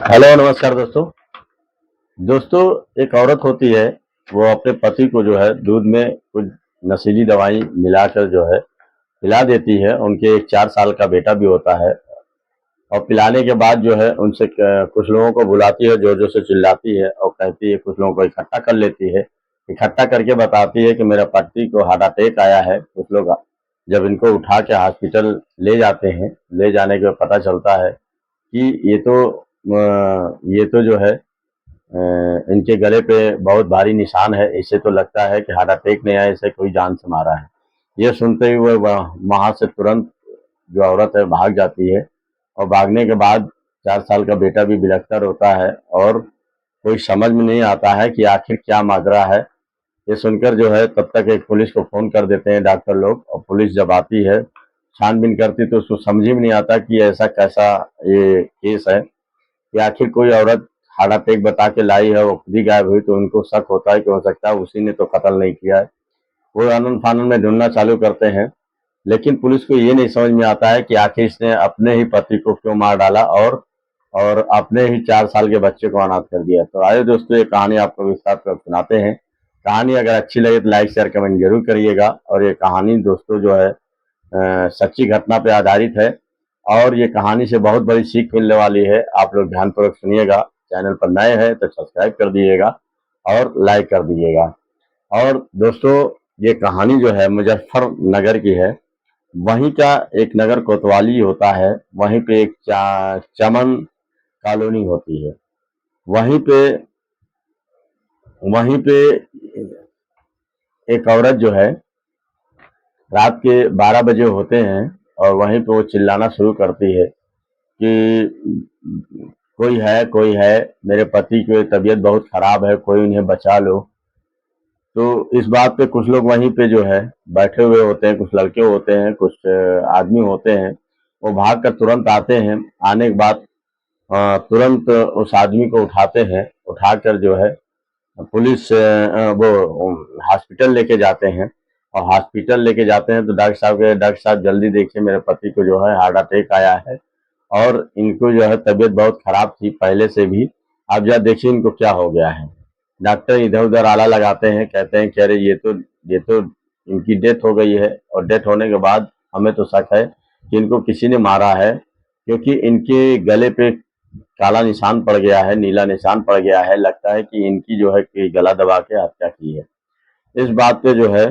Hello नमस्कार दोस्तों। दोस्तों, एक औरत होती है, वो अपने पति को जो है दूध में कुछ नशीली दवाई मिलाकर जो है पिला देती है। उनके एक 4 साल का बेटा भी होता है और पिलाने के बाद जो है उनसे कुछ लोगों को बुलाती है, जोर जोर से चिल्लाती है और कहती है, कुछ लोगों को इकट्ठा कर लेती है। इकट्ठा करके बताती है कि मेरा पति को हार्ट अटैक आया है। कुछ लोग जब इनको उठा के हॉस्पिटल ले जाते हैं, ले जाने के बाद पता चलता है कि ये तो जो है इनके गले पे बहुत भारी निशान है। इससे तो लगता है कि हार्ट अटैक नहीं आया, इसे कोई जान से मारा है। ये सुनते ही वो वहां से तुरंत जो औरत है भाग जाती है और भागने के बाद 4 साल का बेटा भी बिलखता रोता है और कोई समझ में नहीं आता है कि आखिर क्या माजरा है। ये सुनकर जो है तब तक एक पुलिस को फोन कर देते हैं डॉक्टर लोग, और पुलिस जब आती है छानबीन करती तो उसको समझ ही में नहीं आता कि ऐसा कैसा ये केस है कि आखिर कोई औरत हार्ट अटैक बता के लाई है, वो खुद ही गायब हुई, तो उनको शक होता है कि हो सकता है उसी ने तो कत्ल नहीं किया है। वो आनन फानन में ढूंढना चालू करते हैं, लेकिन पुलिस को ये नहीं समझ में आता है कि आखिर इसने अपने ही पति को क्यों मार डाला और अपने ही 4 साल के बच्चे को अनाथ कर दिया। तो आइए दोस्तों, ये कहानी आपको विस्तार कर सुनाते हैं। कहानी अगर अच्छी लगे तो लाइक शेयर कमेंट जरूर करिएगा। और ये कहानी दोस्तों जो है सच्ची घटना पे आधारित है और ये कहानी से बहुत बड़ी सीख मिलने वाली है। आप लोग ध्यानपूर्वक सुनिएगा। चैनल पर नए हैं तो सब्सक्राइब कर दीजिएगा और लाइक कर दीजिएगा। और दोस्तों, ये कहानी जो है मुजफ्फरनगर की है। वहीं का एक नगर कोतवाली होता है, वहीं पे एक चमन कॉलोनी होती है। वहीं पे वहीं पे एक औरत जो है रात के 12 बजे होते हैं और वहीं पे वो चिल्लाना शुरू करती है कि कोई है, मेरे पति की तबीयत बहुत खराब है, कोई उन्हें बचा लो। तो इस बात पे कुछ लोग वहीं पे जो है बैठे हुए होते हैं, कुछ लड़के होते हैं, कुछ आदमी होते हैं। वो भाग कर तुरंत आते हैं। आने के बाद तुरंत उस आदमी को उठाते हैं, उठाकर जो है पुलिस वो हॉस्पिटल लेके जाते हैं। और हॉस्पिटल लेके जाते हैं तो डॉक्टर साहब जल्दी देखिए, मेरे पति को जो है हार्ट अटैक आया है और इनको जो है तबीयत बहुत खराब थी पहले से भी। आप जरा देखिए इनको क्या हो गया है। डॉक्टर इधर उधर आला लगाते हैं, कहते हैं कि अरे ये तो इनकी डेथ हो गई है। और डेथ होने के बाद हमें तो शक है कि इनको किसी ने मारा है, क्योंकि इनके गले पे काला निशान पड़ गया है, नीला निशान पड़ गया है। लगता है कि इनकी जो है कि गला दबा के हत्या की है। इस बात पे जो है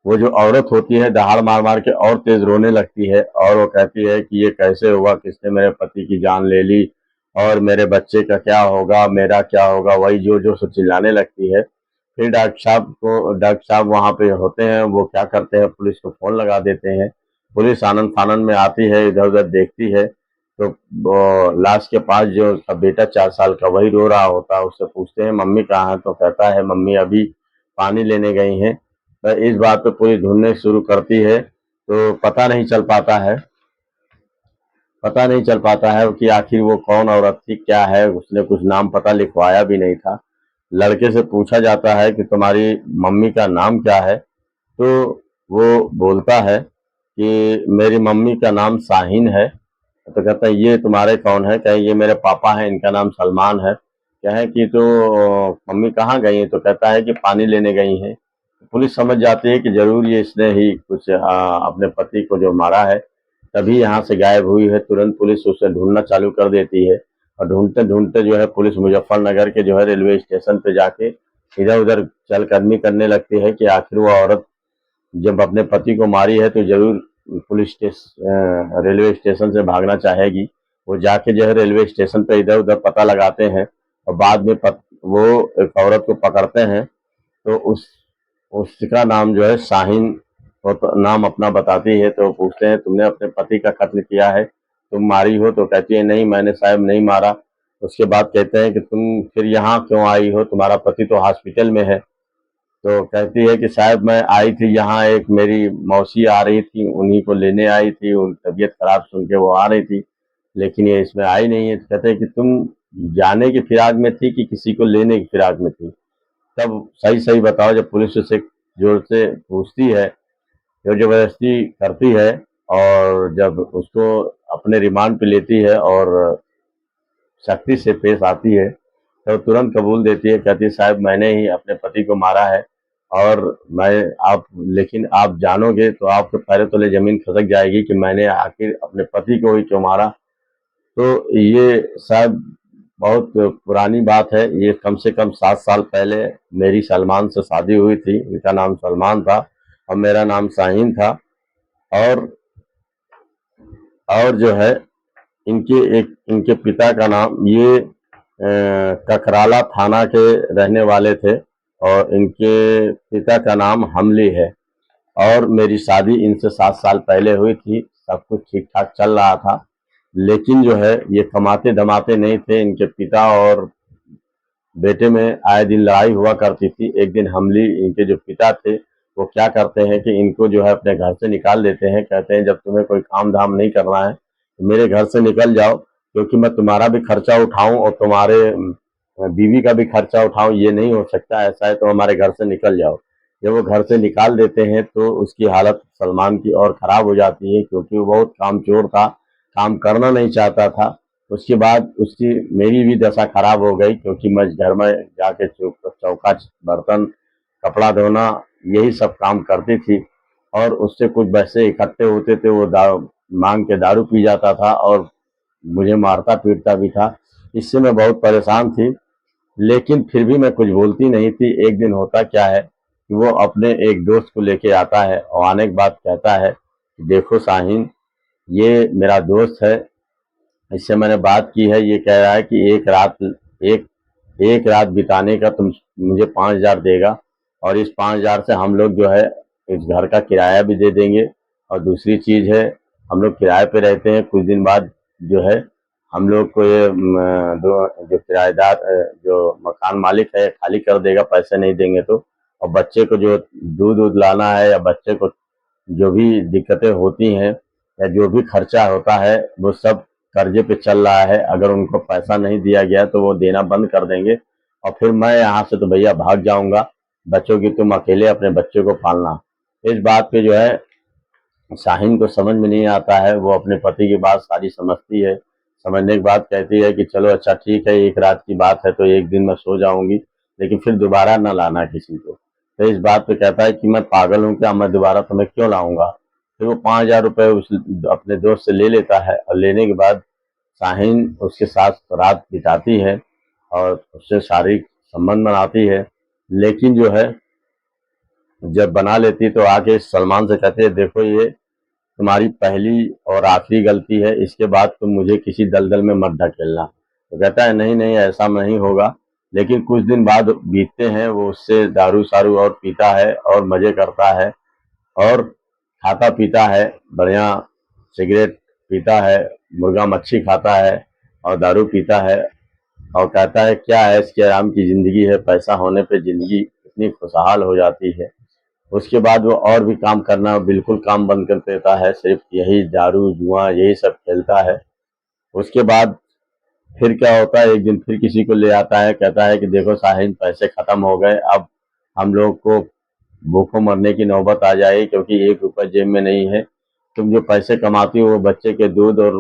वो जो औरत होती है दहाड़ मार मार के और तेज रोने लगती है और वो कहती है कि ये कैसे हुआ, किसने मेरे पति की जान ले ली और मेरे बच्चे का क्या होगा, मेरा क्या होगा, वही जो जो से चिल्लाने लगती है। फिर डॉक्टर साहब वहां पे होते हैं, वो क्या करते हैं, पुलिस को फोन लगा देते हैं। पुलिस आनंद फानन में आती है, इधर उधर देखती है तो वो लाश के पास जो उसका बेटा 4 साल का वही रो रहा होता है। उससे पूछते हैं मम्मी कहाँ है, तो कहता है मम्मी अभी पानी लेने गई हैं। तो इस बात पे पूरी ढूंढने शुरू करती है तो पता नहीं चल पाता है कि आखिर वो कौन औरत थी, क्या है। उसने कुछ नाम पता लिखवाया भी नहीं था। लड़के से पूछा जाता है कि तुम्हारी मम्मी का नाम क्या है, तो वो बोलता है कि मेरी मम्मी का नाम शाहीन है। तो कहता है ये तुम्हारे कौन है, कहे ये मेरे पापा हैं, इनका नाम सलमान है। कहे कि तो मम्मी कहाँ गई है, तो कहता है कि पानी लेने गई हैं। पुलिस समझ जाती है कि जरूर ये इसने ही कुछ अपने पति को जो मारा है, तभी यहाँ से गायब हुई है। तुरंत पुलिस उसे ढूंढना चालू कर देती है और ढूंढते ढूंढते जो है पुलिस मुजफ्फरनगर के जो है रेलवे स्टेशन पे जाके इधर उधर चलकदमी करने लगती है कि आखिर वो औरत जब अपने पति को मारी है तो जरूर रेलवे स्टेशन से भागना चाहेगी। वो जाके जो है रेलवे स्टेशन पे इधर उधर पता लगाते हैं और बाद में वो एक औरत को पकड़ते हैं। तो उसका नाम जो है शाहीन, वो तो नाम अपना बताती है। तो पूछते हैं तुमने अपने पति का कत्ल किया है, तुम मारी हो, तो कहती है नहीं मैंने साहब नहीं मारा। उसके बाद कहते हैं कि तुम फिर यहाँ क्यों आई हो, तुम्हारा पति तो हॉस्पिटल में है। तो कहती है कि साहब मैं आई थी यहाँ, एक मेरी मौसी आ रही थी, उन्हीं को लेने आई थी, उन तबीयत खराब सुन के वो आ रही थी, लेकिन ये इसमें आई नहीं है। तो कहते हैं कि तुम जाने की फिराक में थी कि किसी को लेने की फिराक में थी, तब सही सही बताओ। जब पुलिस उसे जोर से पूछती है, जो जबरदस्ती करती है और जब उसको अपने रिमांड पे लेती है और सख्ती से पेश आती है तो तुरंत कबूल देती है, कहती है साहब मैंने ही अपने पति को मारा है और मैं आप लेकिन आप जानोगे तो आपके पैरों तले जमीन खिसक जाएगी कि मैंने आखिर अपने पति को ही क्यों मारा। तो ये शायद बहुत पुरानी बात है, ये कम से कम 7 साल पहले मेरी सलमान से शादी हुई थी। इनका नाम सलमान था और मेरा नाम शाहीन था। और जो है इनके पिता का नाम ये ककराला थाना के रहने वाले थे और इनके पिता का नाम हमली है। और मेरी शादी इनसे 7 साल पहले हुई थी, सब कुछ ठीक ठाक चल रहा था। लेकिन जो है ये कमाते धमाते नहीं थे। इनके पिता और बेटे में आए दिन लड़ाई हुआ करती थी। एक दिन हमली इनके जो पिता थे वो क्या करते हैं कि इनको जो है अपने घर से निकाल देते हैं। कहते हैं जब तुम्हें कोई काम धाम नहीं करना है तो मेरे घर से निकल जाओ, क्योंकि मैं तुम्हारा भी खर्चा उठाऊं और तुम्हारे बीवी का भी खर्चा उठाऊं, ये नहीं हो सकता। ऐसा है तो हमारे घर से निकल जाओ। जब वो घर से निकाल देते हैं तो उसकी हालत सलमान की और ख़राब हो जाती है, क्योंकि वो बहुत कामचोर था, काम करना नहीं चाहता था। उसके बाद उसकी मेरी भी दशा खराब हो गई, क्योंकि मैं घर में जाके चौका बर्तन कपड़ा धोना यही सब काम करती थी। और उससे कुछ पैसे इकट्ठे होते थे, वो मांग के दारू पी जाता था और मुझे मारता पीटता भी था। इससे मैं बहुत परेशान थी, लेकिन फिर भी मैं कुछ बोलती नहीं थी। एक दिन होता क्या है कि वो अपने एक दोस्त को लेके आता है और आने के बाद कहता है देखो शाहीन, ये मेरा दोस्त है, इससे मैंने बात की है। ये कह रहा है कि एक एक रात बिताने का तुम मुझे 5,000 देगा और इस 5,000 से हम लोग जो है इस घर का किराया भी दे देंगे। और दूसरी चीज़ है, हम लोग किराए पे रहते हैं, कुछ दिन बाद जो है हम लोग को ये जो किराएदार जो मकान मालिक है खाली कर देगा, पैसे नहीं देंगे तो। और बच्चे को जो दूध दूध लाना है या बच्चे को जो भी दिक्कतें होती हैं या जो भी खर्चा होता है वो सब कर्जे पे चल रहा है। अगर उनको पैसा नहीं दिया गया तो वो देना बंद कर देंगे और फिर मैं यहाँ से तो भैया भाग जाऊंगा, बच्चों की तुम अकेले अपने बच्चे को पालना। इस बात पे जो है शाहीन को समझ में नहीं आता है। वो अपने पति की बात सारी समझती है, समझने के बाद कहती है कि चलो अच्छा ठीक है, एक रात की बात है तो एक दिन मैं सो जाऊंगी, लेकिन फिर दोबारा न लाना किसी को। तो इस बात पे कहता है कि मैं पागल हूँ क्या, मैं दोबारा तुम्हें क्यों लाऊंगा। फिर वो 5,000 रुपये उस अपने दोस्त से ले लेता है और लेने के बाद शाहीन उसके साथ रात बिताती है और उससे शारीरिक संबंध बनाती है। लेकिन जो है जब बना लेती तो आके सलमान से कहती है देखो ये तुम्हारी पहली और आखिरी गलती है, इसके बाद तुम मुझे किसी दलदल में मत ढकेलना। तो कहता है नहीं नहीं ऐसा नहीं होगा। लेकिन कुछ दिन बाद बीतते हैं, वो उससे दारू सारू और पीता है और मजे करता है और खाता पीता है, बढ़िया सिगरेट पीता है, मुर्गा मच्छी खाता है और दारू पीता है और कहता है क्या है इसके आराम की ज़िंदगी है, पैसा होने पे ज़िंदगी इतनी खुशहाल हो जाती है। उसके बाद वो और भी काम करना बिल्कुल काम बंद कर देता है, सिर्फ यही दारू जुआ यही सब खेलता है। उसके बाद फिर क्या होता है, एक दिन फिर किसी को ले आता है, कहता है कि देखो शाहीन पैसे खत्म हो गए, अब हम लोग को भूखों मरने की नौबत आ जाएगी, क्योंकि 1 रुपया जेब में नहीं है। तुम जो पैसे कमाती हो वो बच्चे के दूध और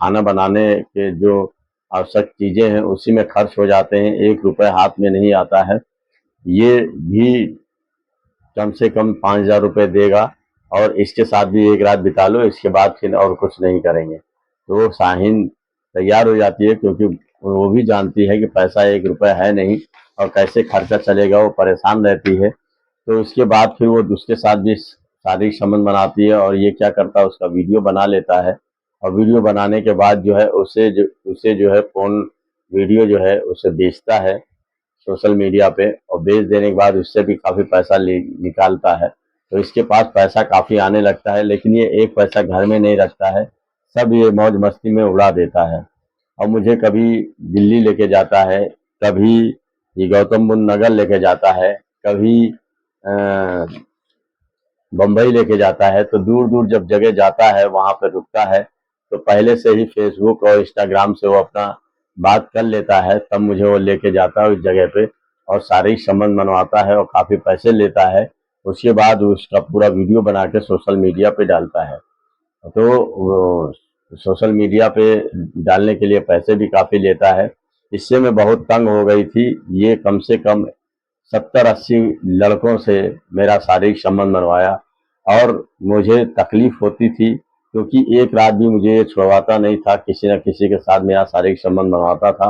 खाना बनाने के जो आवश्यक चीजें हैं उसी में खर्च हो जाते हैं, 1 रुपया हाथ में नहीं आता है। ये भी कम से कम 5,000 रुपये देगा और इसके साथ भी एक रात बिता लो, इसके बाद फिर और कुछ नहीं करेंगे। तो शाहीन तैयार हो जाती है, क्योंकि वो भी जानती है कि पैसा 1 रुपया है नहीं और कैसे खर्चा चलेगा, वो परेशान रहती है। तो उसके बाद फिर वो उसके साथ भी शारीरिक संबंध बनाती है और ये क्या करता है उसका वीडियो बना लेता है। और वीडियो बनाने के बाद जो है उसे जो है फोन वीडियो जो है उसे बेचता है सोशल मीडिया पे और बेच देने के बाद उससे भी काफ़ी पैसा निकालता है। तो इसके पास पैसा काफ़ी आने लगता है, लेकिन ये एक पैसा घर में नहीं रखता है, सब ये मौज मस्ती में उड़ा देता है। और मुझे कभी दिल्ली लेके जाता है, कभी ये गौतम बुद्ध नगर लेके जाता है, कभी बम्बई लेके जाता है। तो दूर दूर जब जगह जाता है वहाँ पे रुकता है तो पहले से ही फेसबुक और इंस्टाग्राम से वो अपना बात कर लेता है, तब मुझे वो लेके जाता है उस जगह पे और शारीरिक संबंध बनवाता है और काफ़ी पैसे लेता है। उसके बाद उसका पूरा वीडियो बना के सोशल मीडिया पे डालता है। तो सोशल मीडिया पे डालने के लिए पैसे भी काफ़ी लेता है। इससे मैं बहुत तंग हो गई थी। ये कम से कम 70-80 लड़कों से मेरा शारीरिक संबंध बनवाया और मुझे तकलीफ होती थी क्योंकि एक रात भी मुझे ये छुड़वाता नहीं था, किसी न किसी के साथ मेरा शारीरिक संबंध बनवाता था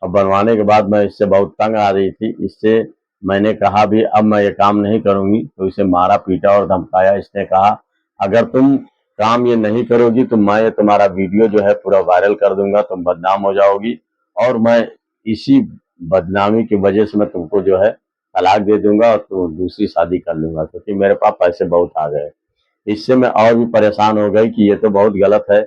और बनवाने के बाद मैं इससे बहुत तंग आ रही थी। इससे मैंने कहा भी अब मैं ये काम नहीं करूँगी, तो इसे मारा पीटा और धमकाया। इसने कहा अगर तुम काम ये नहीं करोगी तो मैं तुम्हारा वीडियो जो है पूरा वायरल कर दूंगा, तुम बदनाम हो जाओगी और मैं इसी बदनामी की वजह से मैं तुमको जो है तलाक दे दूंगा और तुम दूसरी शादी कर लूंगा, क्योंकि मेरे पास पैसे बहुत आ गए। इससे मैं और भी परेशान हो गई कि ये तो बहुत गलत है।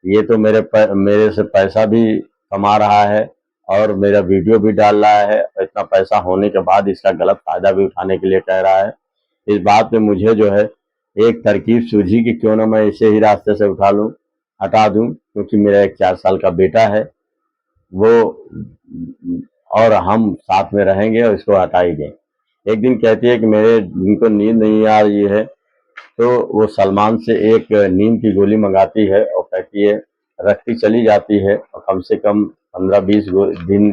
ये तो मेरे से पैसा भी कमा रहा है और मेरा वीडियो भी डाल रहा है। इतना पैसा होने के बाद इसका गलत फायदा भी उठाने के लिए कह रहा है। इस बात पे मुझे जो है एक तरकीब सूझी कि क्यों ना मैं इसे ही रास्ते से हटा दूं, क्योंकि मेरा एक 4 साल का बेटा है, वो और हम साथ में रहेंगे और इसको हटा ही दें। एक दिन कहती है कि मेरे उनको नींद नहीं आ रही है, तो वो सलमान से एक नींद की गोली मंगाती है और कहती है, रखती चली जाती है और कम से कम 15-20 दिन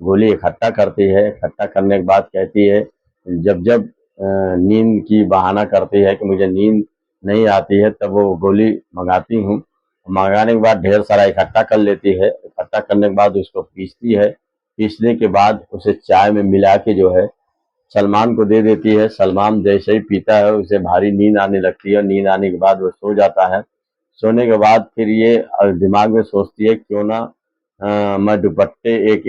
गोली इकट्ठा करती है। इकट्ठा करने के बाद कहती है, जब जब नींद की बहाना करती है कि मुझे नींद नहीं आती है, तब वो गोली मंगाती हूँ। मंगाने के बाद ढेर सारा इकट्ठा कर लेती है। इकट्ठा करने के बाद उसको पीसती है। पीसने के बाद उसे चाय में मिला के जो है सलमान को दे देती है। सलमान जैसे ही पीता है उसे भारी नींद आने लगती है और नींद आने के बाद वो सो जाता है। सोने के बाद फिर ये दिमाग में सोचती है क्यों ना मैं दुपट्टे एक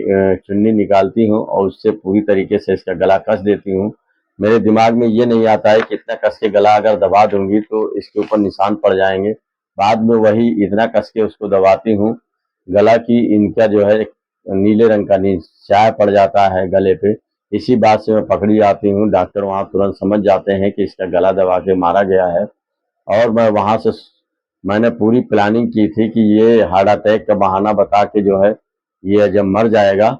चुन्नी निकालती हूँ और उससे पूरी तरीके से इसका गला कस देती हूँ। मेरे दिमाग में ये नहीं आता है कि इतना कस के गला अगर दबा दूंगी तो इसके ऊपर निशान पड़ जाएंगे। बाद में वही इतना कस के उसको दबाती हूँ गला की इनका जो है नीले रंग का स्याह पड़ जाता है गले पे। इसी बात से मैं पकड़ी जाती हूँ। डॉक्टर वहाँ तुरंत समझ जाते हैं कि इसका गला दबा के मारा गया है और मैं वहाँ से मैंने पूरी प्लानिंग की थी कि ये हार्ट अटैक का बहाना बता के जो है ये जब मर जाएगा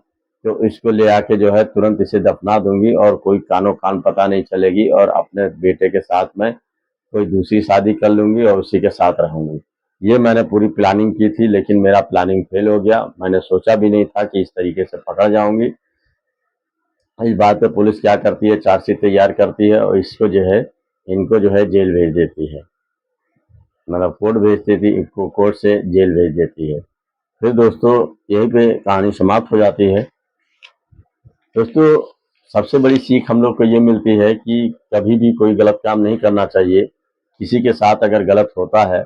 तो इसको ले आके जो है तुरंत इसे दफना दूंगी और कोई कानो कान पता नहीं चलेगी और अपने बेटे के साथ में कोई दूसरी शादी कर लूंगी और उसी के साथ रहूंगी। ये मैंने पूरी प्लानिंग की थी, लेकिन मेरा प्लानिंग फेल हो गया। मैंने सोचा भी नहीं था कि इस तरीके से पकड़ जाऊंगी। इस बात पे पुलिस क्या करती है, चार्जशीट तैयार करती है और इसको जो है इनको जो है जेल भेज देती है। मतलब कोर्ट भेजती थी, इनको कोर्ट से जेल भेज देती है। फिर दोस्तों यहीं पे कहानी समाप्त हो जाती है। दोस्तों सबसे बड़ी सीख हम लोग को ये मिलती है कि कभी भी कोई गलत काम नहीं करना चाहिए। किसी के साथ अगर गलत होता है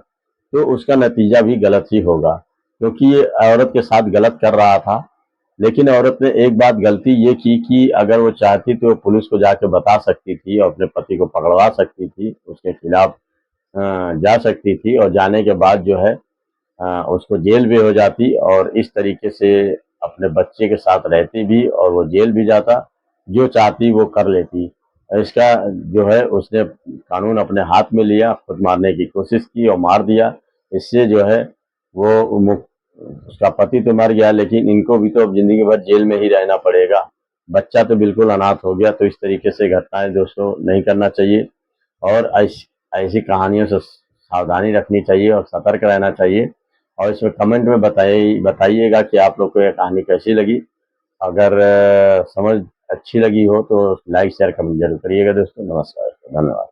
तो उसका नतीजा भी गलत ही होगा, क्योंकि ये औरत के साथ गलत कर रहा था। लेकिन औरत ने एक बात गलती ये की कि अगर वो चाहती तो वो पुलिस को जाके बता सकती थी और अपने पति को पकड़वा सकती थी, उसके खिलाफ जा सकती थी और जाने के बाद जो है उसको जेल भी हो जाती और इस तरीके से अपने बच्चे के साथ रहती भी और वो जेल भी जाता। जो चाहती वो कर लेती। इसका जो है उसने कानून अपने हाथ में लिया, खुद मारने की कोशिश की और मार दिया। इससे जो है वो उसका पति तो मर गया, लेकिन इनको भी तो अब जिंदगी भर जेल में ही रहना पड़ेगा। बच्चा तो बिल्कुल अनाथ हो गया। तो इस तरीके से घटनाएं दोस्तों नहीं करना चाहिए और ऐसी कहानियों से सावधानी रखनी चाहिए और सतर्क रहना चाहिए। और इसमें कमेंट में बताइएगा कि आप लोग को यह कहानी कैसी लगी। अगर समझ अच्छी लगी हो तो लाइक शेयर कमेंट जरूर करिएगा दोस्तों। नमस्कार, धन्यवाद।